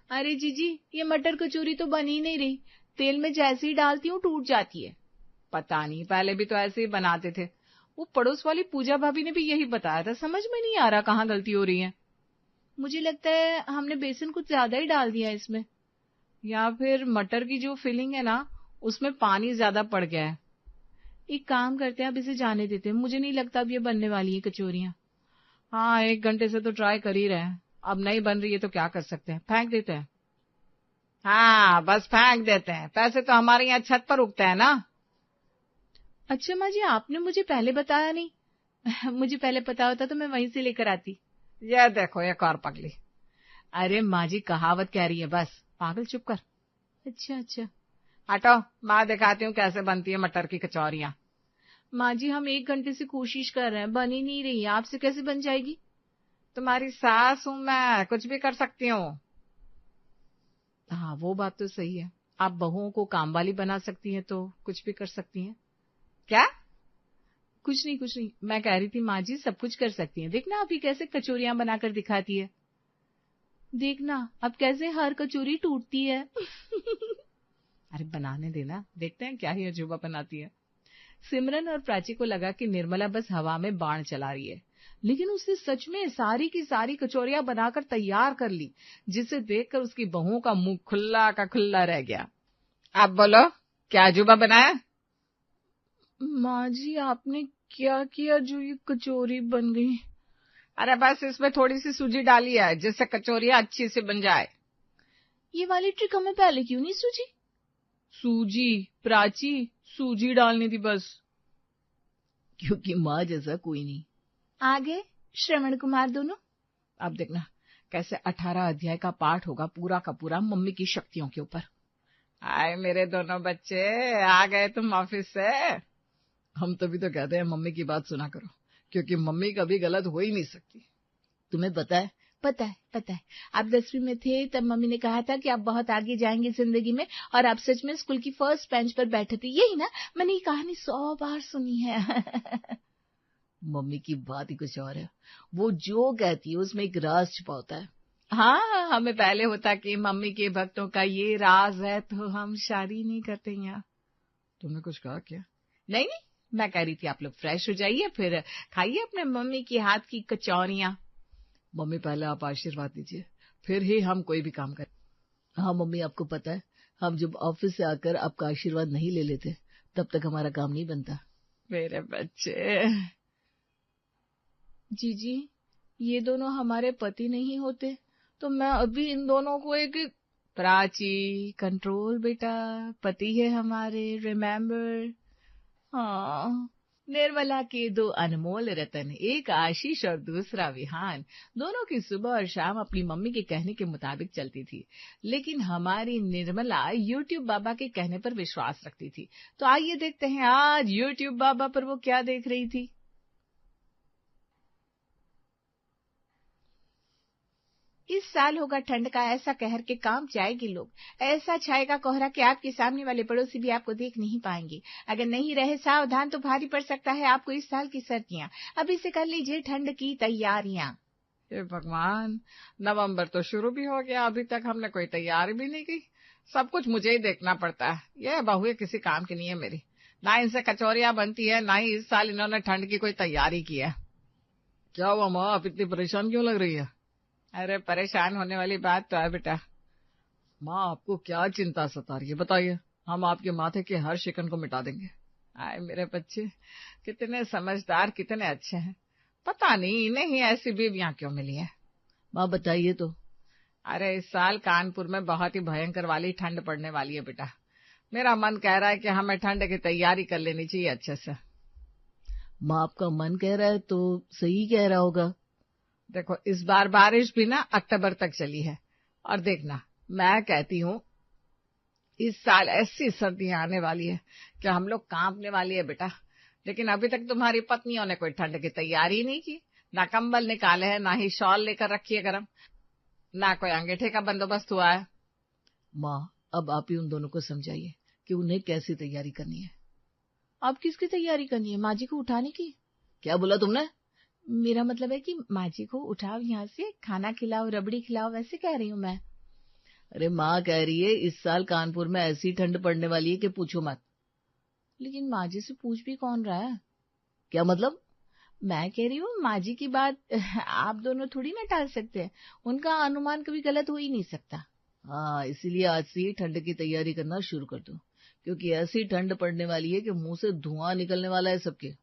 अरे जीजी, ये मटर कचौरी तो बन ही नहीं रही, तेल में जैसे ही डालती हूँ टूट जाती है। पता नहीं, पहले भी तो ऐसे ही बनाते थे। वो पड़ोस वाली पूजा भाभी ने भी यही बताया था, समझ में नहीं आ रहा कहाँ गलती हो रही है। मुझे लगता है हमने बेसन कुछ ज्यादा ही डाल दिया इसमें। या फिर मटर की जो फिलिंग है ना, उसमें पानी ज्यादा पड़ गया है। एक काम करते हैं, अब इसे जाने देते हैं, मुझे नहीं लगता अब ये बनने वाली है कचौरियां। हाँ, 1 घंटे से तो ट्राई कर ही रहे हैं, अब नहीं बन रही है तो क्या कर सकते हैं, फेंक देते हैं। हाँ, बस फेंक देते हैं, पैसे तो हमारे यहाँ छत पर उगते हैं ना। अच्छा माँ जी, आपने मुझे पहले बताया नहीं। मुझे पहले पता होता तो मैं वहीं से लेकर आती। ये देखो एक और पगली। अरे माँ जी, कहावत कह रही है, बस पागल, चुप कर। अच्छा अच्छा, हटो, मैं दिखाती हूँ कैसे बनती है मटर की कचौरियाँ। माँ जी हम 1 घंटे से कोशिश कर रहे हैं, बन ही नहीं रही, आपसे कैसे बन जाएगी? तुम्हारी सास हूँ मैं, कुछ भी कर सकती हूँ। हाँ, वो बात तो सही है, आप बहुओं को काम वाली बना सकती हैं तो कुछ भी कर सकती हैं। क्या? कुछ नहीं कुछ नहीं, मैं कह रही थी माँ जी सब कुछ कर सकती हैं, देखना अभी कैसे कचौरियां बनाकर दिखाती है। देखना अब कैसे हर कचौरी टूटती है। अरे बनाने देना, देखते हैं क्या ही अजूबा बनाती है। सिमरन और प्राची को लगा कि निर्मला बस हवा में बाण चला रही है, लेकिन उसने सच में सारी की सारी कचौरियां बनाकर तैयार कर ली, जिसे देखकर उसकी बहुओं का मुंह खुल्ला का खुल्ला रह गया। आप बोलो, क्या अजूबा बनाया? माँ जी आपने क्या किया जो ये कचौरी बन गई? अरे बस इसमें थोड़ी सी सूजी डाली है, जिससे कचौरियाँ अच्छी से बन जाए। ये वाली ट्रिक हमें पहले क्यों नहीं सूझी? सूजी? प्राची, सूजी डालनी थी बस। क्योंकि माँ जैसा कोई नहीं। आगे श्रवण कुमार दोनों। अब देखना कैसे 18 अध्याय का पाठ होगा पूरा का पूरा मम्मी की शक्तियों के ऊपर। आए मेरे दोनों बच्चे, आ गए तुम ऑफिस से? हम तभी तो कहते हैं मम्मी की बात सुना करो, क्योंकि मम्मी कभी गलत हो ही नहीं सकती। तुम्हें पता है? पता है पता है, आप 10वीं में थे तब मम्मी ने कहा था कि आप बहुत आगे जाएंगे जिंदगी में, और आप सच में स्कूल की फर्स्ट बेंच पर बैठे थे, यही ना? मैंने ये कहानी 100 बार सुनी है। मम्मी की बात ही कुछ और है, वो जो कहती है उसमें एक राज छुपा होता है। हाँ, हमें पहले होता कि मम्मी के भक्तों का ये राज है तो हम शादी नहीं करते यहाँ। तुमने कुछ कहा क्या? नहीं नहीं, मैं कह रही थी आप लोग फ्रेश हो जाइए, फिर खाइए अपने मम्मी की हाथ की कचौरियां। मम्मी पहले आप आशीर्वाद दीजिए, फिर ही हम कोई भी काम करें। हाँ मम्मी, आपको पता है हम जब ऑफिस से आकर आपका आशीर्वाद नहीं ले लेते तब तक हमारा काम नहीं बनता। मेरे बच्चे। जीजी, ये दोनों हमारे पति नहीं होते तो मैं अभी इन दोनों को एक। प्राची, कंट्रोल बेटा, पति है हमारे, रिमेम्बर। हाँ, निर्मला के 2 अनमोल रतन, एक आशीष और दूसरा विहान, दोनों की सुबह और शाम अपनी मम्मी के कहने के मुताबिक चलती थी, लेकिन हमारी निर्मला यूट्यूब बाबा के कहने पर विश्वास रखती थी। तो आइए देखते हैं आज यूट्यूब बाबा पर वो क्या देख रही थी। इस साल होगा ठंड का ऐसा कहर के काम जाएगी लोग, ऐसा छाएगा कोहरा कि आपके सामने वाले पड़ोसी भी आपको देख नहीं पाएंगे। अगर नहीं रहे सावधान तो भारी पड़ सकता है आपको इस साल की सर्दियां। अभी से कर लीजिए ठंड की तैयारियां। हे भगवान, नवंबर तो शुरू भी हो गया, अभी तक हमने कोई तैयारी भी नहीं की। सब कुछ मुझे ही देखना पड़ता है, ये बहुएं किसी काम की नहीं है मेरी। ना इनसे कचौरियां बनती है, ना ही इस साल इन्होंने ठंड की कोई तैयारी की है। क्या हुआ माँ, आप इतनी परेशान क्यों लग रही है? अरे परेशान होने वाली बात तो है बेटा। माँ आपको क्या चिंता सता रही है बताइए, हम आपके माथे के हर शिकन को मिटा देंगे। आए मेरे बच्चे, कितने समझदार, कितने अच्छे हैं। पता नहीं इन्हें ही ऐसी बीवियां क्यों मिली है। माँ बताइए तो। अरे इस साल कानपुर में बहुत ही भयंकर वाली ठंड पड़ने वाली है बेटा। मेरा मन कह रहा है कि हमें ठंड की तैयारी कर लेनी चाहिए अच्छे से। माँ आपका मन कह रहा है तो सही कह रहा होगा। देखो इस बार बारिश भी ना अक्टूबर तक चली है, और देखना मैं कहती हूँ इस साल ऐसी सर्दियां आने वाली है कि हम लोग कांपने वाली है बेटा। लेकिन अभी तक तुम्हारी पत्नियों ने कोई ठंड की तैयारी नहीं की, ना कंबल निकाले हैं, ना ही शॉल लेकर रखी है गरम, ना कोई अंगीठे का बंदोबस्त हुआ है। माँ अब आप ही उन दोनों को समझाइए कि उन्हें कैसी तैयारी करनी है। अब किसकी तैयारी करनी है? माँ जी को उठाने की? क्या बोला तुमने? मेरा मतलब है कि माँ जी को उठाओ, यहाँ से खाना खिलाओ, रबड़ी खिलाओ, वैसे कह रही हूँ मैं। अरे माँ कह रही है इस साल कानपुर में ऐसी ठंड पड़ने वाली है कि पूछो मत। लेकिन माँ जी से पूछ भी कौन रहा है? क्या मतलब? मैं कह रही हूँ माँ जी की बात आप दोनों थोड़ी ना टाल सकते हैं, उनका अनुमान कभी गलत हो ही नहीं सकता। हाँ, इसीलिए आज से ही ठंड की तैयारी करना शुरू कर दो, क्योंकि ऐसी ठंड पड़ने वाली है कि मुंह से धुआं निकलने वाला है सबके।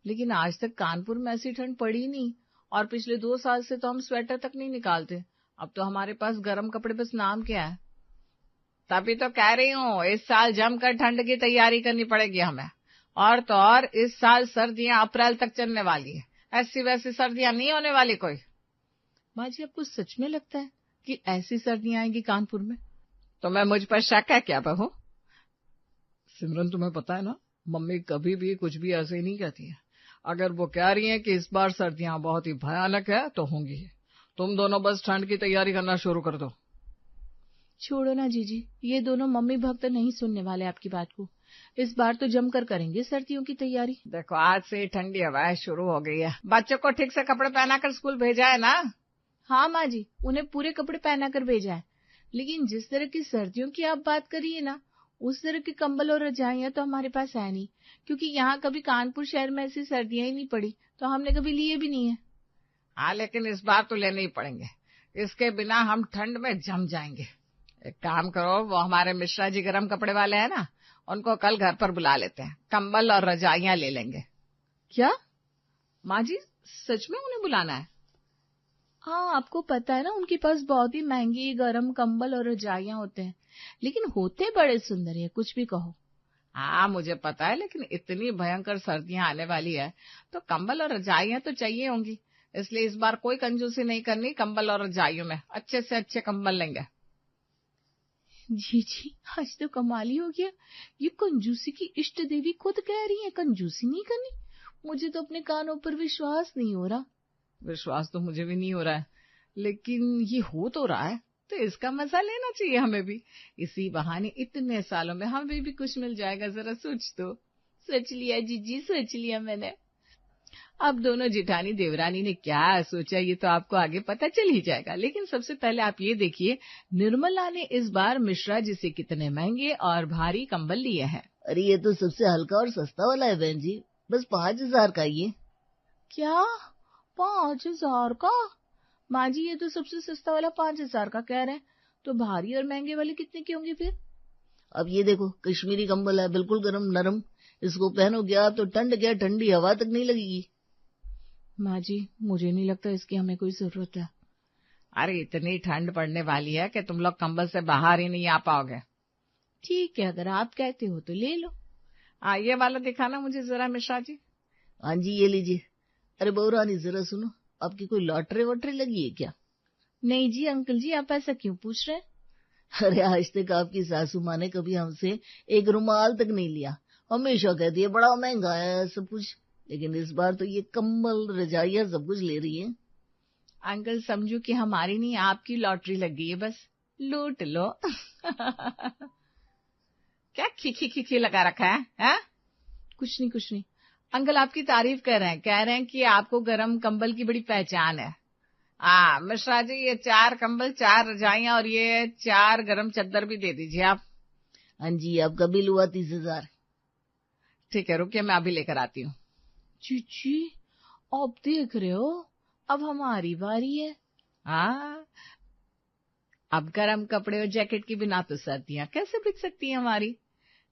लेकिन आज तक कानपुर में ऐसी ठंड पड़ी नहीं, और पिछले 2 साल से तो हम स्वेटर तक नहीं निकालते। अब तो हमारे पास गर्म कपड़े बस नाम के हैं। तभी तो कह रही हूँ इस साल जमकर ठंड की तैयारी करनी पड़ेगी हमें। और तो और इस साल सर्दियां अप्रैल तक चलने वाली है, ऐसी वैसी सर्दियां नहीं होने वाली कोई। माँ जी, आपको सच में लगता है कि ऐसी सर्दियां आएंगी कानपुर में? तुम्हें मुझ पर शक है क्या बहू? सिमरन, तुम्हें पता है ना, मम्मी कभी भी कुछ भी ऐसे ही नहीं कहती है। अगर वो कह रही हैं कि इस बार सर्दियां बहुत ही भयानक है तो होंगी। तुम दोनों बस ठंड की तैयारी करना शुरू कर दो। छोड़ो ना जीजी, ये दोनों मम्मी भक्त नहीं सुनने वाले आपकी बात को। इस बार तो जमकर करेंगे सर्दियों की तैयारी। देखो, आज से ठंडी हवाएं शुरू हो गई है, बच्चों को ठीक से कपड़े पहनाकर स्कूल भेजा है ना? हाँ माँ जी, उन्हें पूरे कपड़े पहनाकर भेजा है। लेकिन जिस तरह की सर्दियों की आप बात करिए ना, उस तरह के कंबल और रजाइयां तो हमारे पास है नहीं, क्योंकि यहाँ कभी कानपुर शहर में ऐसी सर्दियां ही नहीं पड़ी, तो हमने कभी लिए भी नहीं है। हाँ, लेकिन इस बार तो लेने ही पड़ेंगे, इसके बिना हम ठंड में जम जाएंगे। एक काम करो, वो हमारे मिश्रा जी गर्म कपड़े वाले हैं ना, उनको कल घर पर बुला लेते हैं, कंबल और रजाइयां ले लेंगे। क्या माँ जी, सच में उन्हें बुलाना है? हाँ, आपको पता है ना, उनके पास बहुत ही महंगी गर्म कंबल और रजाइयां होते हैं, लेकिन होते बड़े सुंदर है, कुछ भी कहो। हाँ, मुझे पता है, लेकिन इतनी भयंकर सर्दियां आने वाली है तो कंबल और रजाइयां तो चाहिए होंगी। इसलिए इस बार कोई कंजूसी नहीं करनी, कंबल और रजाइयों में अच्छे से अच्छे कंबल लेंगे। जी, आज तो कमाल ही हो गया। ये कंजूसी की इष्ट देवी खुद कह रही है कंजूसी नहीं करनी। मुझे तो अपने कानों पर विश्वास नहीं हो रहा। विश्वास तो मुझे भी नहीं हो रहा है, लेकिन ये हो तो रहा है, तो इसका मजा लेना चाहिए हमें भी। इसी बहाने इतने सालों में हमें भी कुछ मिल जाएगा। जरा सोच तो। सोच लिया जीजी, सोच लिया मैंने। अब दोनों जिठानी देवरानी ने क्या सोचा ये तो आपको आगे पता चल ही जाएगा, लेकिन सबसे पहले आप ये देखिए निर्मला ने इस बार मिश्रा जी से कितने महंगे और भारी कंबल लिए हैं। अरे ये तो सबसे हल्का और सस्ता वाला है बहन जी, बस 5,000 का ये। क्या 5,000 का? माँ जी, ये तो सबसे सस्ता वाला 5,000 का कह रहे हैं, तो भारी और महंगे वाले कितने के होंगे फिर? अब ये देखो, कश्मीरी कंबल है, बिल्कुल गरम नरम, इसको पहनोगे आप तो ठंड क्या ठंडी हवा तक नहीं लगेगी। माँ जी, मुझे नहीं लगता इसकी हमें कोई जरूरत है। अरे इतनी ठंड पड़ने वाली है कि तुम लोग कंबल से बाहर ही नहीं आ पाओगे। ठीक है, अगर आप कहते हो तो ले लो। ये वाला दिखाना मुझे जरा मिश्रा जी। हाँ जी, ये लीजिए। अरे बहू रानी, जरा सुनो, आपकी कोई लॉटरी वॉटरी लगी है क्या? नहीं जी अंकल जी, आप ऐसा क्यों पूछ रहे हैं? अरे आज तक आपकी सासू माँ ने कभी हमसे एक रुमाल तक नहीं लिया, हमेशा कहती है बड़ा महंगा है सब कुछ, लेकिन इस बार तो ये कंबल रजाइयां सब कुछ ले रही है। अंकल, समझो कि हमारी नहीं आपकी लॉटरी लग गई है, बस लूट लो। क्या खिखी खिखी लगा रखा है? कुछ नहीं अंकल, आपकी तारीफ कर रहे हैं, कह रहे हैं कि आपको गरम कंबल की बड़ी पहचान है। मिश्रा जी, ये 4 कंबल, 4 रजाइयां और ये 4 गरम चद्दर भी दे दीजिए आप। हाँ जी, आपका बिल हुआ 30,000। ठीक है, रुकिए, मैं अभी लेकर आती हूँ। चीची, आप देख रहे हो, अब हमारी बारी है। अब गरम कपड़े और जैकेट के बिना तो सर्दियां कैसे बीत सकती हैं हमारी।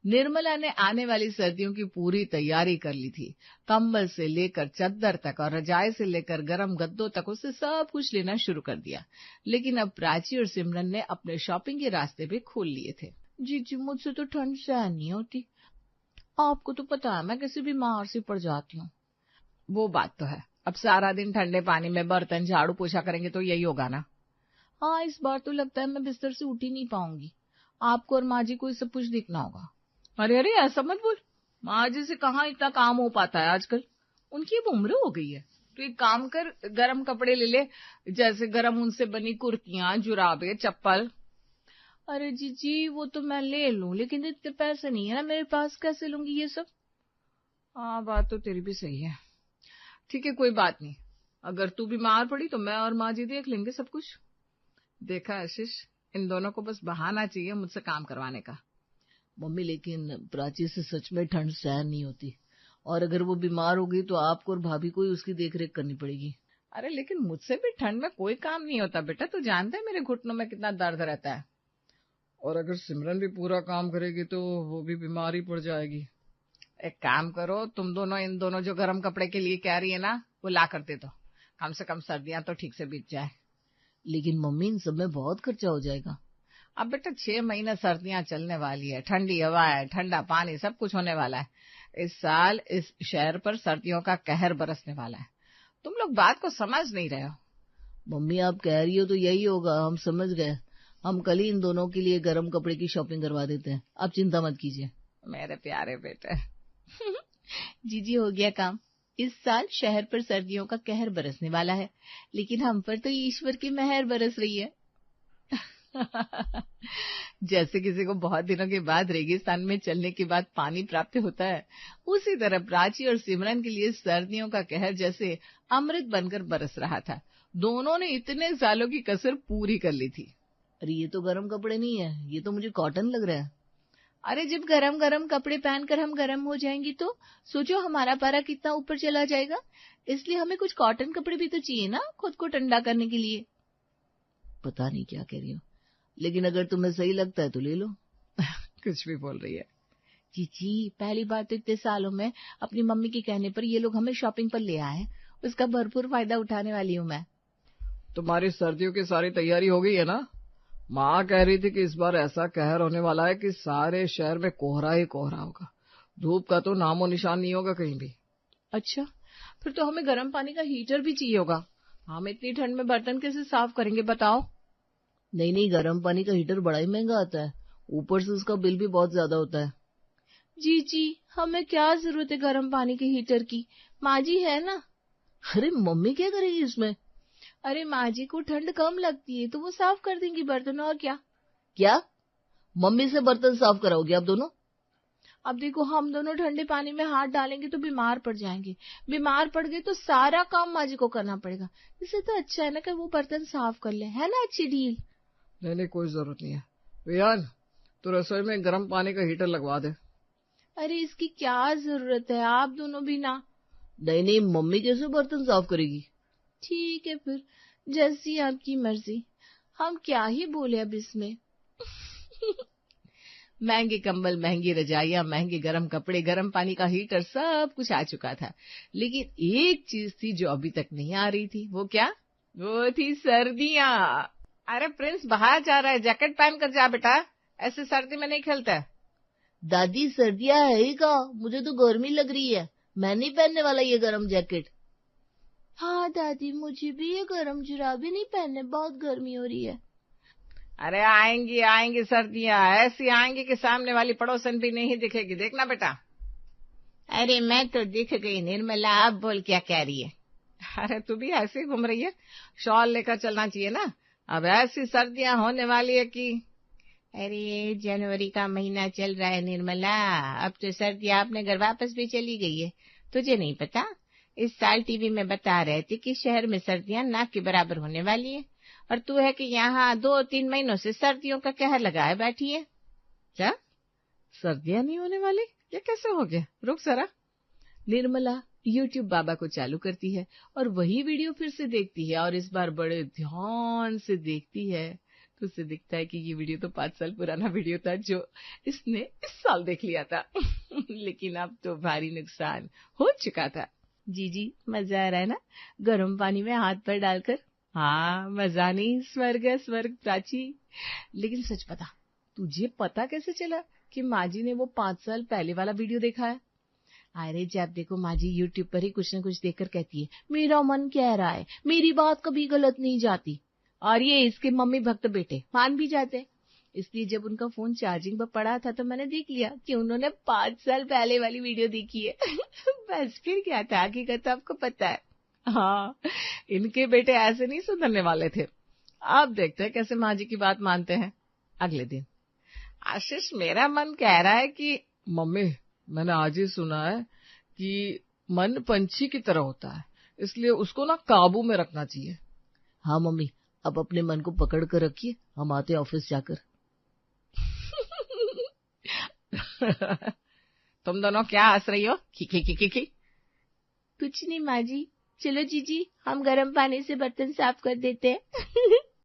निर्मला ने आने वाली सर्दियों की पूरी तैयारी कर ली थी। कंबल से लेकर चद्दर तक और रजाई से लेकर गरम गद्दों तक उससे सब कुछ लेना शुरू कर दिया। लेकिन अब प्राची और सिमरन ने अपने शॉपिंग के रास्ते भी खोल लिए थे। जी, मुझसे तो ठंड सहन नहीं होती। आपको तो पता है मैं कैसे बीमार सी पड़ जाती हूँ। वो बात तो है, अब सारा दिन ठंडे पानी में बर्तन झाड़ू पोछा करेंगे तो यही होगा ना। हाँ, इस बार तो लगता है मैं बिस्तर से उठ ही नहीं पाऊंगी। आपको और माँ जी को सब कुछ देखना होगा। अरे ऐसा मत बोल, माँ जी से कहाँ इतना काम हो पाता है आजकल, उनकी अब उम्र हो गई है। तो एक काम कर, गरम कपड़े ले ले, जैसे गरम ऊन से बनी कुर्तियां, जुराबे, चप्पल। अरे जी, वो तो मैं ले लूं, लेकिन इतने पैसे नहीं है ना मेरे पास, कैसे लूंगी ये सब? हाँ, बात तो तेरी भी सही है। ठीक है, कोई बात नहीं, अगर तू बीमार पड़ी तो मैं और माँ जी देख लेंगे सब कुछ। देखा आशीष, इन दोनों को बस बहाना चाहिए मुझसे काम करवाने का। मम्मी लेकिन प्राची से सच में ठंड सहन नहीं होती, और अगर वो बीमार हो गई तो आपको और भाभी को ही उसकी देखरेख करनी पड़ेगी। अरे लेकिन मुझसे भी ठंड में कोई काम नहीं होता बेटा, तू जानता है मेरे घुटनों में कितना दर्द रहता है। और अगर सिमरन भी पूरा काम करेगी तो वो भी बीमार ही पड़ जाएगी। एक काम करो, तुम दोनों इन दोनों जो गर्म कपड़े के लिए कह रही है ना, वो ला कर दे दो, कम से कम सर्दियां तो ठीक से बीत जाए। लेकिन मम्मी इन सब में बहुत खर्चा हो जाएगा। अब बेटा 6 महीने सर्दियां चलने वाली है, ठंडी हवा है, ठंडा पानी, सब कुछ होने वाला है। इस साल इस शहर पर सर्दियों का कहर बरसने वाला है। तुम लोग बात को समझ नहीं रहे हो। मम्मी आप कह रही हो तो यही होगा, हम समझ गए। हम कल ही इन दोनों के लिए गर्म कपड़े की शॉपिंग करवा देते हैं, आप चिंता मत कीजिए। मेरे प्यारे बेटे। जीजी हो गया काम। इस साल शहर पर सर्दियों का कहर बरसने वाला है, लेकिन हम पर तो ईश्वर की मेहर बरस रही है। जैसे किसी को बहुत दिनों के बाद रेगिस्तान में चलने के बाद पानी प्राप्त होता है, उसी तरह प्राची और सिमरन के लिए सर्दियों का कहर जैसे अमृत बनकर बरस रहा था। दोनों ने इतने सालों की कसर पूरी कर ली थी। अरे ये तो गर्म कपड़े नहीं है, ये तो मुझे कॉटन लग रहा है। अरे जब गरम गरम कपड़े पहनकर हम गरम हो जाएंगी तो सोचो हमारा पारा कितना ऊपर चला जाएगा। इसलिए हमें कुछ कॉटन कपड़े भी तो चाहिए ना, खुद को ठंडा करने के लिए। पता नहीं क्या कह रही हो, लेकिन अगर तुम्हें सही लगता है तो ले लो। कुछ भी बोल रही है। जी पहली बार तो इतने सालों में अपनी मम्मी के कहने पर ये लोग हमें शॉपिंग पर ले आए, उसका भरपूर फायदा उठाने वाली हूँ मैं। तुम्हारी सर्दियों की सारी तैयारी हो गई है ना? माँ कह रही थी कि इस बार ऐसा कहर होने वाला है कि सारे शहर में कोहरा ही कोहरा होगा, धूप का तो नामो निशान नहीं होगा कहीं भी। अच्छा, फिर तो हमें गर्म पानी का हीटर भी चाहिए होगा। हम इतनी ठंड में बर्तन कैसे साफ करेंगे बताओ? नहीं, गर्म पानी का हीटर बड़ा ही महंगा आता है, ऊपर से उसका बिल भी बहुत ज्यादा होता है। जी हमें क्या जरूरत है गर्म पानी के हीटर की, माँ जी है ना। अरे मम्मी क्या करेगी इसमें? अरे माँ जी को ठंड कम लगती है तो वो साफ कर देंगी बर्तन, और क्या मम्मी से बर्तन साफ कराओगे आप दोनों? अब देखो हम दोनों ठंडे पानी में हाथ डालेंगे तो बीमार पड़ जाएंगे, बीमार पड़ गए तो सारा काम माँ जी को करना पड़ेगा। इससे तो अच्छा है ना कि वो बर्तन साफ कर ले, है ना अच्छी डील। नहीं कोई जरूरत नहीं है। वियान तो रसोई में गर्म पानी का हीटर लगवा दे। अरे इसकी क्या जरूरत है, आप दोनों भी ना। नहीं मम्मी कैसे बर्तन साफ करेगी? ठीक है फिर, जैसी आपकी मर्जी, हम क्या ही बोले अब इसमें। महंगे कंबल, महंगी रजाइयां, महंगे गरम कपड़े, गरम पानी का हीटर, सब कुछ आ चुका था, लेकिन एक चीज थी जो अभी तक नहीं आ रही थी। वो क्या? वो थी सर्दियां। अरे प्रिंस बाहर जा रहा है, जैकेट पहन कर जा बेटा, ऐसे सर्दी में नहीं खेलता है। दादी सर्दियां है ही का, मुझे तो गर्मी लग रही है, मैं नहीं पहनने वाला ये गरम जैकेट। हाँ दादी मुझे भी ये गरम जुराबे नहीं पहनने, बहुत गर्मी हो रही है। अरे आएंगी सर्दियां, ऐसी आएंगी कि सामने वाली पड़ोसन भी नहीं दिखेगी, देखना बेटा। अरे मैं तो दिख गई निर्मला, आप बोल क्या कह रही है? अरे तू भी ऐसे ही घूम रही है, शॉल लेकर चलना चाहिए ना, अब ऐसी सर्दियां होने वाली है कि। अरे जनवरी का महीना चल रहा है निर्मला, अब तो सर्दियां अपने घर वापस भी चली गई है। तुझे नहीं पता, इस साल टीवी में बता रहे थे कि शहर में सर्दियां ना के बराबर होने वाली है, और तू है कि यहाँ 2-3 महीनों से सर्दियों का कहर लगाए बैठी है। क्या सर्दियां नहीं होने वाली? ये कैसे हो गया? रुक जरा। निर्मला YouTube बाबा को चालू करती है और वही वीडियो फिर से देखती है, और इस बार बड़े ध्यान से देखती है तो उसे दिखता है कि ये वीडियो तो 5 साल पुराना वीडियो था जो इसने इस साल देख लिया था। लेकिन अब तो भारी नुकसान हो चुका था। जी मजा आ रहा है ना गर्म पानी में हाथ पर डालकर? हाँ मजा नहीं, स्वर्ग है स्वर्ग प्राची। लेकिन सच बता, तुझे पता कैसे चला कि माँ जी ने वो 5 साल पहले वाला वीडियो देखा है? अरे जब देखो माँ जी यूट्यूब पर ही कुछ न कुछ देखकर कहती है मेरा मन कह रहा है, मेरी बात कभी गलत नहीं जाती, और ये इसके मम्मी भक्त बेटे मान भी जाते। इसलिए जब उनका फोन चार्जिंग पर पड़ा था तो मैंने देख लिया कि उन्होंने 5 साल पहले वाली वीडियो देखी है। बस फिर क्या था, हकीकत आपको पता है। हाँ, इनके बेटे ऐसे नहीं सुधरने वाले थे। अब देखते हैं कैसे माँ जी की बात मानते हैं। अगले दिन आशीष मेरा मन कह रहा है कि। मम्मी मैंने आज ही सुना है कि मन पंछी की तरह होता है, इसलिए उसको ना काबू में रखना चाहिए। हाँ मम्मी, अब अपने मन को पकड़ कर रखिए, हम आते ऑफिस जाकर। तुम दोनों क्या हंस रही हो? खी। कुछ नहीं माँ जी, चलो जीजी हम गर्म पानी से बर्तन साफ कर देते हैं।